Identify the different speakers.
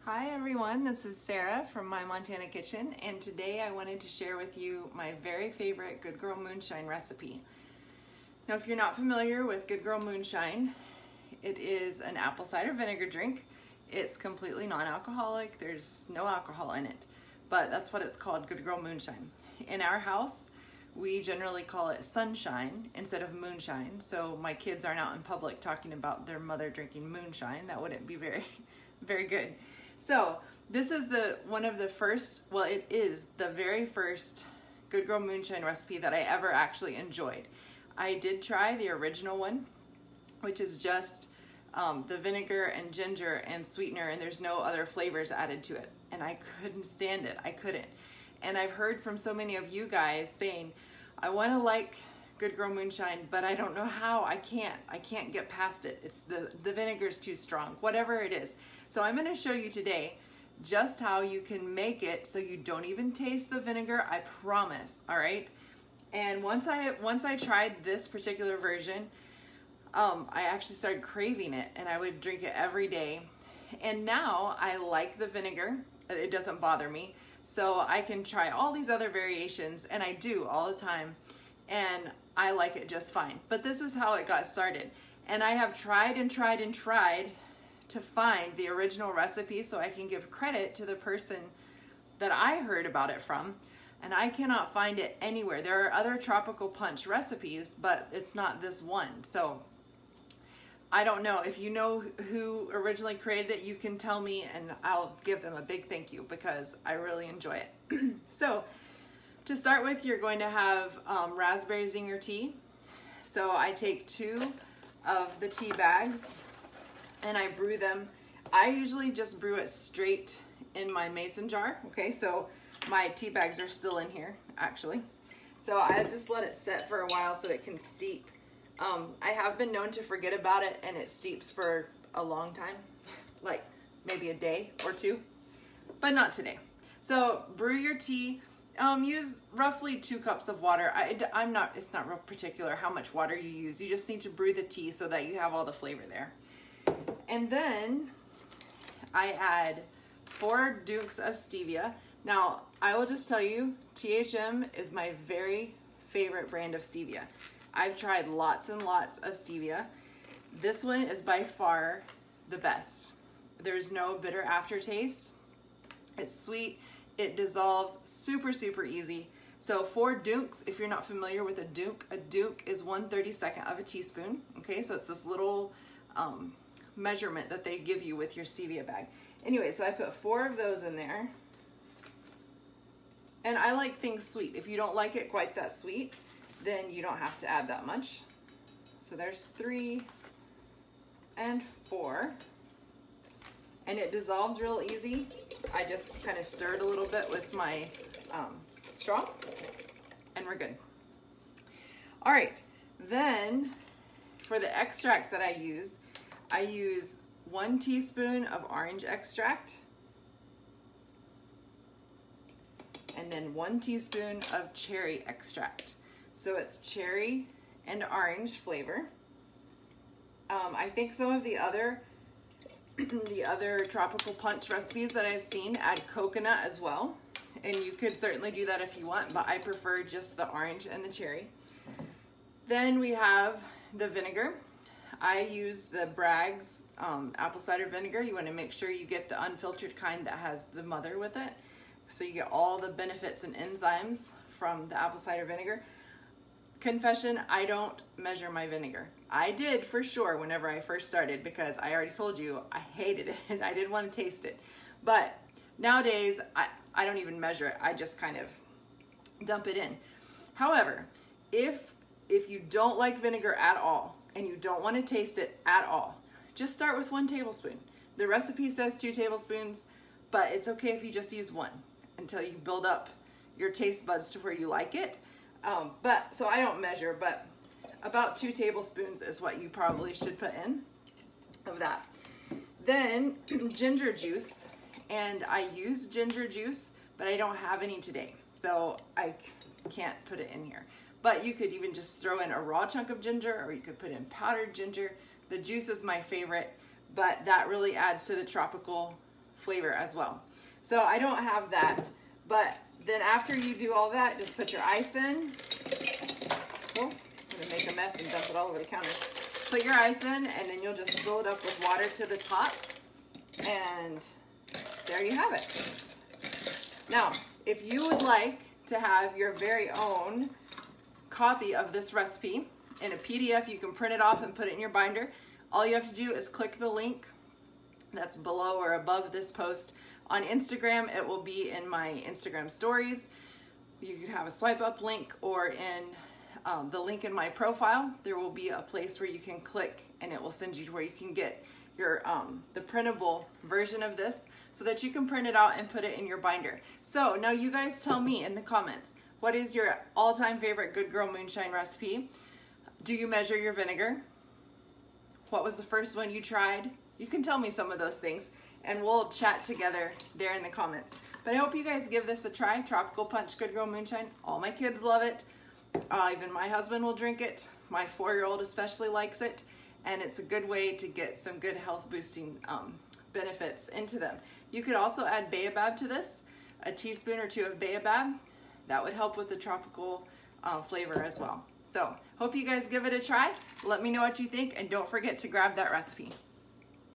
Speaker 1: Hi everyone, this is Sarah from My Montana Kitchen, and today I wanted to share with you my very favorite Good Girl Moonshine recipe. Now if you're not familiar with Good Girl Moonshine, it is an apple cider vinegar drink. It's completely non-alcoholic, there's no alcohol in it, but that's what it's called, Good Girl Moonshine. In our house, we generally call it sunshine instead of moonshine, so my kids aren't out in public talking about their mother drinking moonshine. That wouldn't be very good. So this is it is the very first Good Girl Moonshine recipe that I ever actually enjoyed. I did try the original one, which is just the vinegar and ginger and sweetener, and there's no other flavors added to it. And I couldn't stand it, I couldn't. And I've heard from so many of you guys saying, I want to like Good Girl Moonshine, but I don't know how. I can't get past it. It's the vinegar's too strong, whatever it is. So I'm going to show you today just how you can make it so you don't even taste the vinegar, I promise, all right? And once I tried this particular version, I actually started craving it, and I would drink it every day. And now I like the vinegar. It doesn't bother me. So I can try all these other variations, and I do all the time, and I like it just fine. But this is how it got started. And I have tried and tried and tried to find the original recipe so I can give credit to the person that I heard about it from, and I cannot find it anywhere. There are other tropical punch recipes, but it's not this one. So I don't know. If you know who originally created it, you can tell me and I'll give them a big thank you because I really enjoy it. So to start with, you're going to have raspberry zinger tea. So I take 2 of the tea bags and I brew them. I usually just brew it straight in my mason jar. Okay, so my tea bags are still in here actually. So I just let it set for a while so it can steep. I have been known to forget about it and it steeps for a long time, like maybe a day or 2, but not today. So brew your tea. Use roughly 2 cups of water. It's not real particular how much water you use. You just need to brew the tea so that you have all the flavor there. And then I add 4 dukes of stevia. Now, I will just tell you, THM is my very favorite brand of stevia. I've tried lots and lots of stevia. This one is by far the best. There's no bitter aftertaste. It's sweet. It dissolves super easy. So 4 dukes, if you're not familiar with a duke is 1/32 of a teaspoon. Okay, so it's this little measurement that they give you with your stevia bag. Anyway, so I put 4 of those in there. And I like things sweet. If you don't like it quite that sweet, then you don't have to add that much. So there's 3 and 4. And it dissolves real easy. I just kind of stir it a little bit with my straw, and we're good. All right, then for the extracts that I use 1 teaspoon of orange extract, and then 1 teaspoon of cherry extract. So it's cherry and orange flavor. I think some of the other tropical punch recipes that I've seen add coconut as well, and you could certainly do that if you want, but I prefer just the orange and the cherry. Then we have the vinegar. I use the Bragg's apple cider vinegar. You want to make sure you get the unfiltered kind that has the mother with it, so you get all the benefits and enzymes from the apple cider vinegar. Confession, I don't measure my vinegar. I did for sure whenever I first started, because I already told you I hated it and I didn't want to taste it. But nowadays, I don't even measure it. I just kind of dump it in. However, if you don't like vinegar at all and you don't want to taste it at all, just start with 1 tablespoon. The recipe says 2 tablespoons, but it's okay if you just use 1 until you build up your taste buds to where you like it. So I don't measure, but about 2 tablespoons is what you probably should put in of that. Then ginger juice, and I use ginger juice, but I don't have any today, so I can't put it in here. But you could even just throw in a raw chunk of ginger, or you could put in powdered ginger. The juice is my favorite, but that really adds to the tropical flavor as well. So I don't have that, but then after you do all that, just put your ice in. Oh, I'm gonna make a mess and dump it all over the counter. Put your ice in, and then you'll just fill it up with water to the top, and there you have it. Now, if you would like to have your very own copy of this recipe in a PDF, you can print it off and put it in your binder. All you have to do is click the link that's below or above this post. On Instagram, it will be in my Instagram stories. You can have a swipe up link, or in the link in my profile, there will be a place where you can click and it will send you to where you can get your the printable version of this so that you can print it out and put it in your binder. So now you guys tell me in the comments, what is your all-time favorite Good Girl Moonshine recipe? Do you measure your vinegar? What was the first one you tried? You can tell me some of those things and we'll chat together there in the comments. But I hope you guys give this a try. Tropical Punch Good Girl Moonshine. All my kids love it. Even my husband will drink it. My 4-year-old especially likes it. And it's a good way to get some good health boosting benefits into them. You could also add baobab to this, a teaspoon or 2 of baobab. That would help with the tropical flavor as well. So hope you guys give it a try. Let me know what you think, and don't forget to grab that recipe.